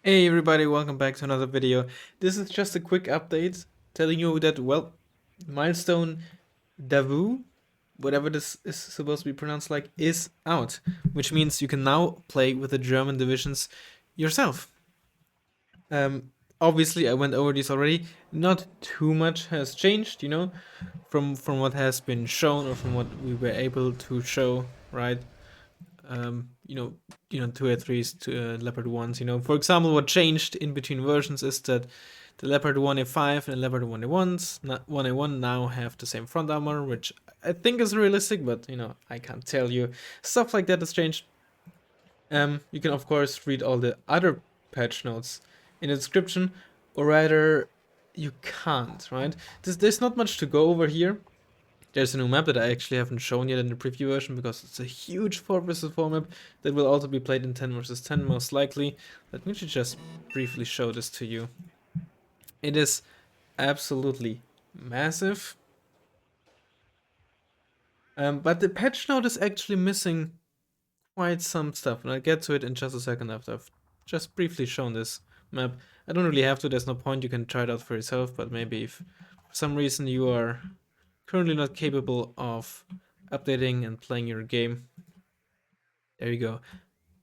Hey everybody, welcome back to another video. This is just a quick update telling you that, well, Milestone DAVOUT, whatever this is supposed to be pronounced like, is out. Which means you can now play with the German divisions yourself. Obviously I went over these already. Not too much has changed, from what has been shown or from what we were able to show, right? um, you know, 2A3s to Leopard 1s. For example, what changed in between versions is that the Leopard 1A5 and Leopard 1A1s, 1A1 now have the same front armor, which I think is realistic, but I can't tell you. Stuff like that has changed. You can of course read all the other patch notes in the description, or rather, you can't, right? There's not much to go over here. There's a new map that I actually haven't shown yet in the preview version because it's a huge 4 vs 4 map that will also be played in 10 vs 10 most likely. Let me just briefly show this to you. It is absolutely massive. But the patch note is actually missing quite some stuff, and I'll get to it in just a second after I've just briefly shown this map. I don't really have to, there's no point, you can try it out for yourself, but maybe if for some reason you are currently not capable of updating and playing your game. There you go.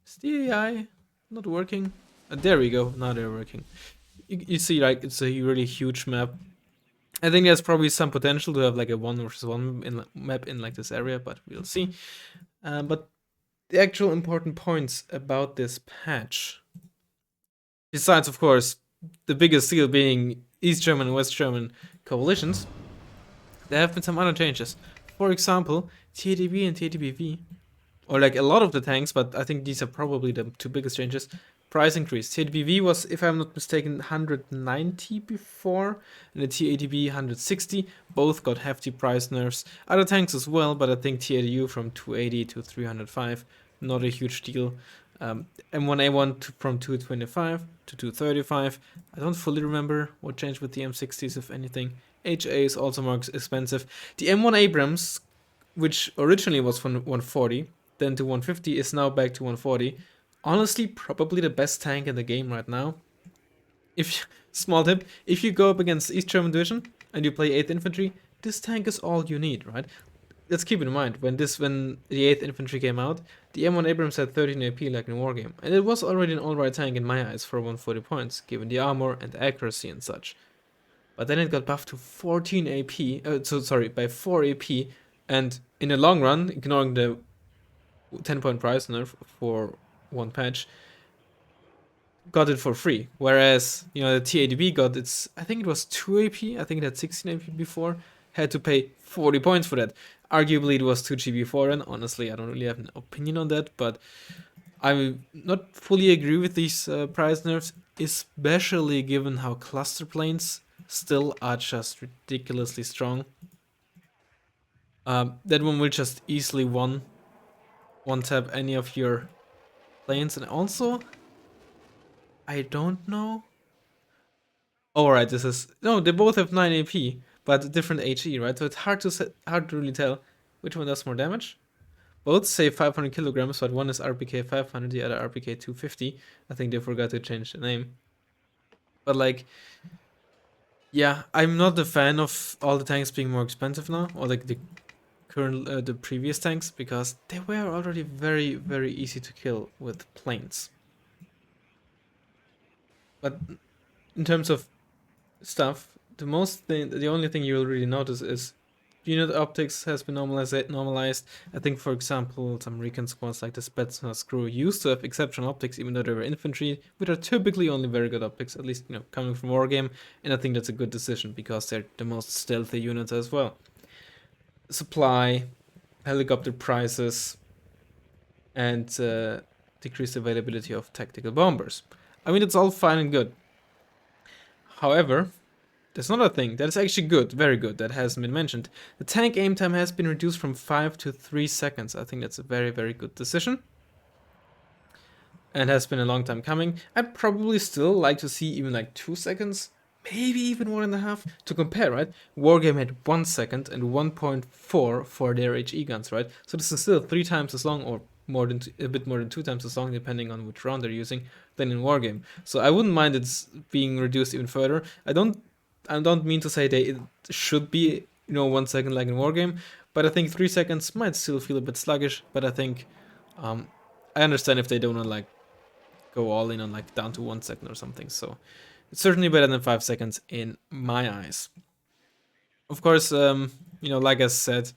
Is the AI not working? There we go. Now they're working. You see, like, it's a really huge map. I think there's probably some potential to have like a 1 vs 1 map in like this area, but we'll see. But the actual important points about this patch, besides of course the biggest deal being East German and West German coalitions, there have been some other changes. For example, TADB and TADBV, or like a lot of the tanks, but I think these are probably the two biggest changes. Price increase. TADBV was, if I'm not mistaken, 190 before, and the TADB 160. Both got hefty price nerfs. Other tanks as well, but I think TADU from 280 to 305, not a huge deal. M1A1 from 225 to 235. I don't fully remember what changed with the M60s, if anything. HA is also more expensive. The M1 Abrams, which originally was from 140, then to 150, is now back to 140. Honestly, probably the best tank in the game right now. Small tip, if you go up against East German Division and you play 8th Infantry, this tank is all you need, right? Let's keep in mind, when the 8th Infantry came out, the M1 Abrams had 13 AP like in a wargame, and it was already an alright tank in my eyes for 140 points, given the armor and the accuracy and such. But then it got buffed to 14 AP, by 4 AP, and in the long run, ignoring the 10-point price nerf for one patch, got it for free. Whereas, the TADB got its, I think it was 2 AP, I think it had 16 AP before, had to pay 40 points for that. Arguably it was 2G before, and honestly I don't really have an opinion on that, but I not fully agree with these price nerfs, especially given how cluster planes still are just ridiculously strong. That one will just easily one tap any of your planes, and also I don't know. Alright, this is no, they both have 9 AP, but different HE, right? So it's hard to really tell which one does more damage. Both say 500 kilograms, but one is RPK 500, the other RPK 250. I think they forgot to change the name. But like, yeah, I'm not a fan of all the tanks being more expensive now, or like the current, the previous tanks, because they were already very, very easy to kill with planes. But in terms of stuff, the only thing you'll really notice is unit optics has been normalized. I think, for example, some recon squads like the Spetsnaz crew used to have exceptional optics, even though they were infantry, which are typically only very good optics, at least, coming from wargame, and I think that's a good decision, because they're the most stealthy units as well. Supply, helicopter prices, and decreased availability of tactical bombers. I mean, it's all fine and good. However, there's another thing that is actually good, very good, that hasn't been mentioned. The tank aim time has been reduced from 5 to 3 seconds. I think that's a very, very good decision, and has been a long time coming. I'd probably still like to see even like 2 seconds, maybe even 1.5, to compare, right? Wargame had 1 second and 1.4 for their HE guns, right? So this is still 3 times as long, or a bit more than 2 times as long, depending on which round they're using, than in Wargame. So I wouldn't mind it's being reduced even further. I don't mean to say it should be 1 second like in Wargame, but I think 3 seconds might still feel a bit sluggish. But I think I understand if they don't want to like go all in on like down to 1 second or something. So it's certainly better than 5 seconds in my eyes. Of course, like I said,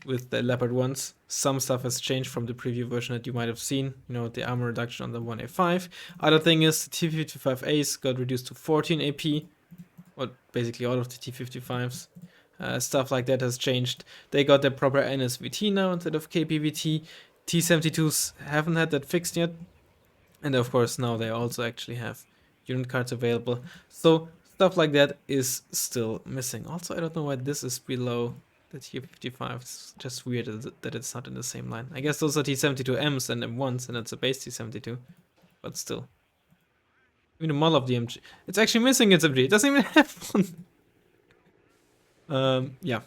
with the Leopard ones, some stuff has changed from the preview version that you might have seen. The armor reduction on the 1A5. Other thing is the T55As got reduced to 14 AP. Well, basically all of the T55s. Stuff like that has changed. They got their proper NSVT now instead of KPVT. T72s haven't had that fixed yet. And of course now they also actually have unit cards available. So stuff like that is still missing. Also, I don't know why this is below the T55. It's just weird that it's not in the same line. I guess those are T72Ms and M1s, and it's a base T72. But still. Even the model of the MG. It's actually missing its MG. It doesn't even have one. Yeah.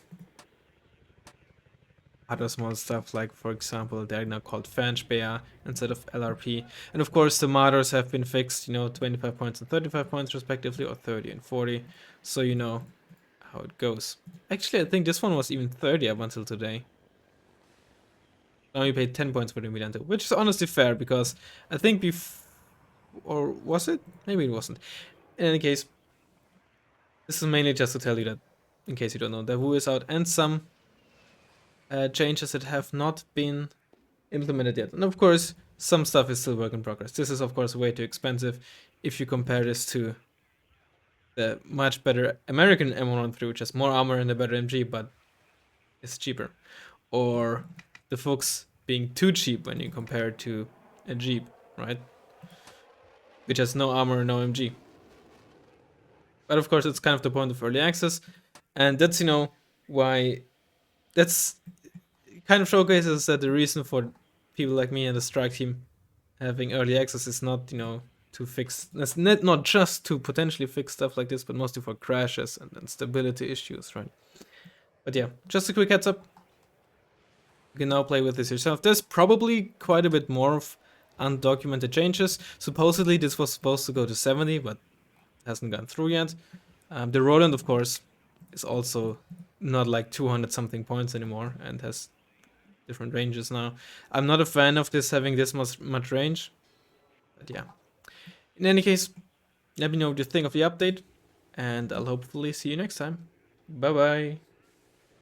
Other small stuff, like for example, they're now called Fanspeer instead of LRP. And of course, the motors have been fixed, 25 points and 35 points respectively, or 30 and 40. So you know how it goes. Actually, I think this one was even 30 up until today. Now we paid 10 points for the Milante, which is honestly fair because I think or was it? Maybe it wasn't. In any case, this is mainly just to tell you that, in case you don't know, DAVOUT is out and some changes that have not been implemented yet. And of course, some stuff is still work in progress. This is of course way too expensive if you compare this to the much better American M113, which has more armor and a better MG, but it's cheaper. Or the Fuchs being too cheap when you compare it to a Jeep, right? Which has no armor, no MG. But of course, it's kind of the point of early access, and that's why that's kind of showcases that the reason for people like me and the Strike team having early access is not to fix, that's not just to potentially fix stuff like this, but mostly for crashes and stability issues, right? But yeah, just a quick heads up. You can now play with this yourself. There's probably quite a bit more of undocumented changes. Supposedly this was supposed to go to 70, but hasn't gone through yet. The Roland, of course, is also not like 200 something points anymore and has different ranges now. I'm not a fan of this having this much range, but yeah. In any case, let me know what you think of the update, and I'll hopefully see you next time. Bye bye.